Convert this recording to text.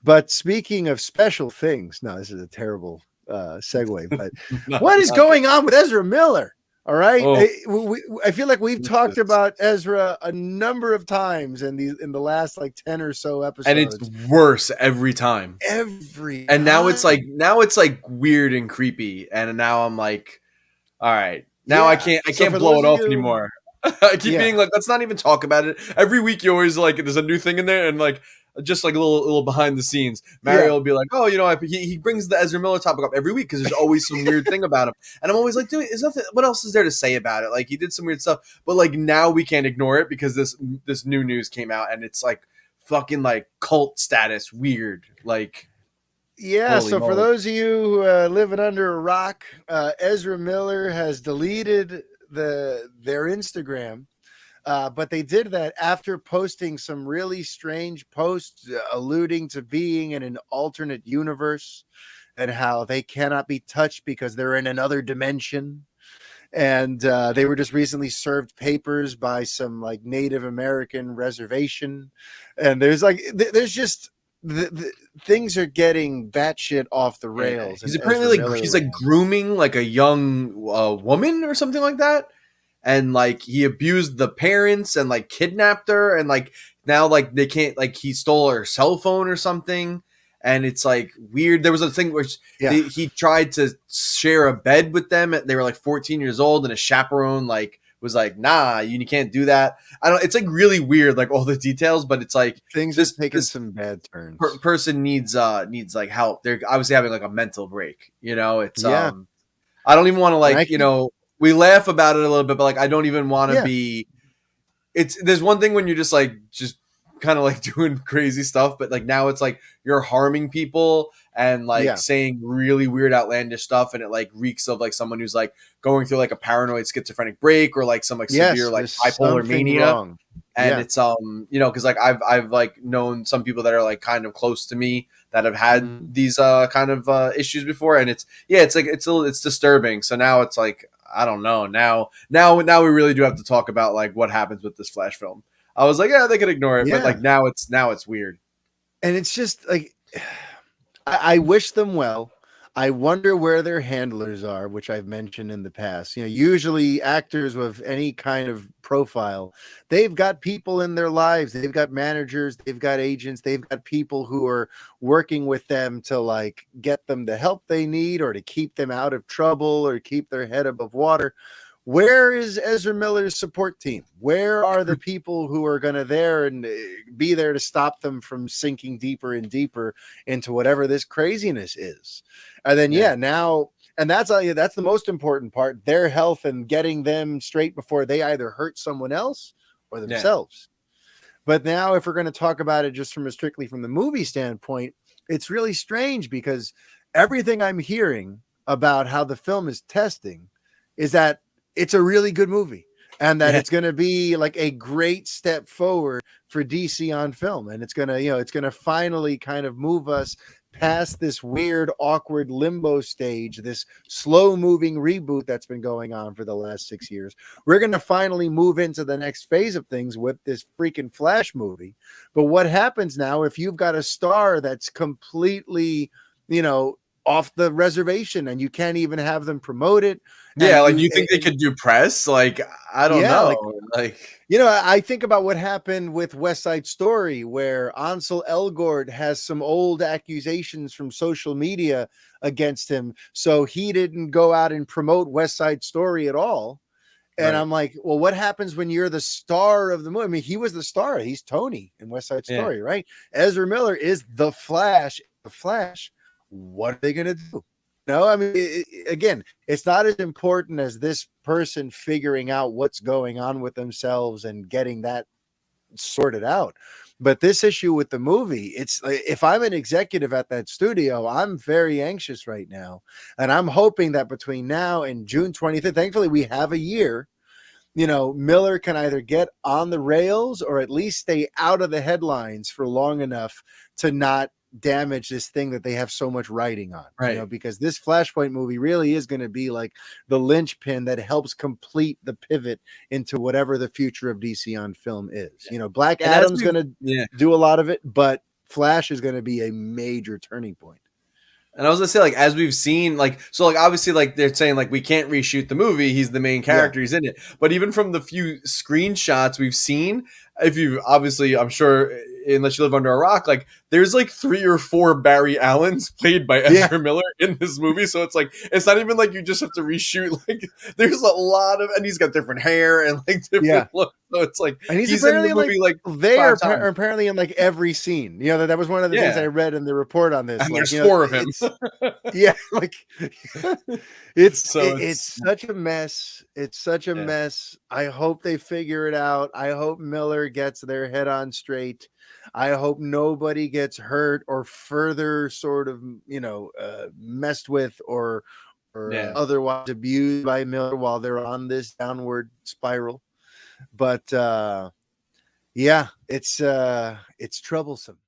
But speaking of special things, no, this is a terrible segue. But Not, what is not good. going on with Ezra Miller? All right, Oh, I feel like we've talked Jesus. about Ezra a number of times in the last like 10 or so And it's episodes. worse every time. Every And time, now it's like weird and creepy. And now I'm like, all right, now yeah. I So can't for blow those it of off you, anymore. I keep yeah, being like, let's not even talk about it. Every week you always like there's a new thing in there and like just like a little behind the scenes. yeah, Mario will be like, oh, he brings the Ezra Miller topic up every week because there's always some weird thing about him. And I'm always like, dude, is nothing what else is there to say about it? Like he did some weird stuff, but like now we can't ignore it because this new news came out and it's like fucking like cult status weird. Like yeah. holy So for moly. those of you who living under a rock, Ezra Miller has deleted their Instagram. But they did that after posting some really strange posts alluding to being in an alternate universe and how they cannot be touched because they're in another dimension. And they were just recently served papers by some like Native American reservation. And there's just the things are getting batshit off the Yeah, rails he's in apparently Ezra Miller like land. grooming like a young woman or something like that, and like he abused the parents and like kidnapped her, and like now like they can't like he stole her cell phone or something, and it's like weird. There was a thing where Yeah. he tried to share a bed with them. They were like 14 years old, and a chaperone like was like, "Nah, you can't do that." I don't. It's like really weird, like all the details, but it's like Things are taking this some bad turns. person needs like help. They're obviously having like a mental break. It's Yeah. I don't even want to And I like keep, we laugh about it a little bit, but like I don't even want to yeah. be. It's there's one thing when you're just kind of like doing crazy stuff, but like now it's like you're harming people and like Yeah. saying really weird outlandish stuff, and it like reeks of like someone who's like going through like a paranoid schizophrenic break or like some like severe Yes, like there's bipolar something mania. wrong. And Yeah. it's because like I've like known some people that are like kind of close to me that have had Mhm. these kind of issues before, and it's like it's disturbing. So now it's like I don't know. Now we really do have to talk about like what happens with this Flash film. I was like, yeah, they could ignore it, but Yeah. like now it's weird. And it's just like I wish them well. I wonder where their handlers are, which I've mentioned in the past. Usually actors with any kind of profile, they've got people in their lives. They've got managers, they've got agents, they've got people who are working with them to like get them the help they need or to keep them out of trouble or keep their head above water. Where is Ezra Miller's support team? Where are the people who are going to there and be there to stop them from sinking deeper and deeper into whatever this craziness is? And then Yeah, now and that's the most important part, their health and getting them straight before they either hurt someone else or yeah, themselves. But now if we're going to talk about it just strictly from the movie standpoint, it's really strange because everything I'm hearing about how the film is testing is that it's a really good movie and that yeah. it's going to be like a great step forward for DC on film, and it's going to it's going to finally kind of move us past this weird awkward limbo stage, this slow moving reboot that's been going on for the last 6 years. We're going to finally move into the next phase of things with this freaking Flash movie. But what happens now if you've got a star that's completely off the reservation and you can't even have them promote it? Yeah, And like you you think they could do press? Like I don't yeah, know. like Like I think about what happened with West Side Story, where Ansel Elgort has some old accusations from social media against him. So he didn't go out and promote West Side Story at all. And right. I'm like, well, what happens when you're the star of the movie? I mean, he was the star. He's Tony in West Side Yeah. Story, right? Ezra Miller is the Flash. The Flash. What are they going to do? No, I mean, again, it's not as important as this person figuring out what's going on with themselves and getting that sorted out. But this issue with the movie, it's if I'm an executive at that studio, I'm very anxious right now. And I'm hoping that between now and June 25th, thankfully we have a year, Miller can either get on the rails or at least stay out of the headlines for long enough to not damage this thing that they have so much writing on, Right. because this Flashpoint movie really is going to be like the linchpin that helps complete the pivot into whatever the future of DC on film is. Black And as Adam's we going to yeah. do a lot of it, but Flash is going to be a major turning point. And I was gonna say, like, as we've seen, like, so, like, obviously, like, they're saying, like, we can't reshoot the movie. He's the main character. He's in it. But even from the few screenshots we've seen, if you obviously, I'm sure, unless you live under a rock, like, there's like 3 or 4 Barry Allens played by Ezra Miller in this movie. So it's like, it's not even like you just have to reshoot. Like, there's a lot of, and he's got different hair and like different looks. So it's like, and he's in the apparently movie like they are 5 times. apparently in like every scene. You know, that was one of the things I read in the report on this. And like, there's you know, 4 of him. Like it's it's such a mess. It's such a mess. I hope they figure it out. I hope Miller gets their head on straight. I hope nobody gets hurt or further sort of, you know, messed with or otherwise abused by Miller while they're on this downward spiral. But yeah, it's troublesome.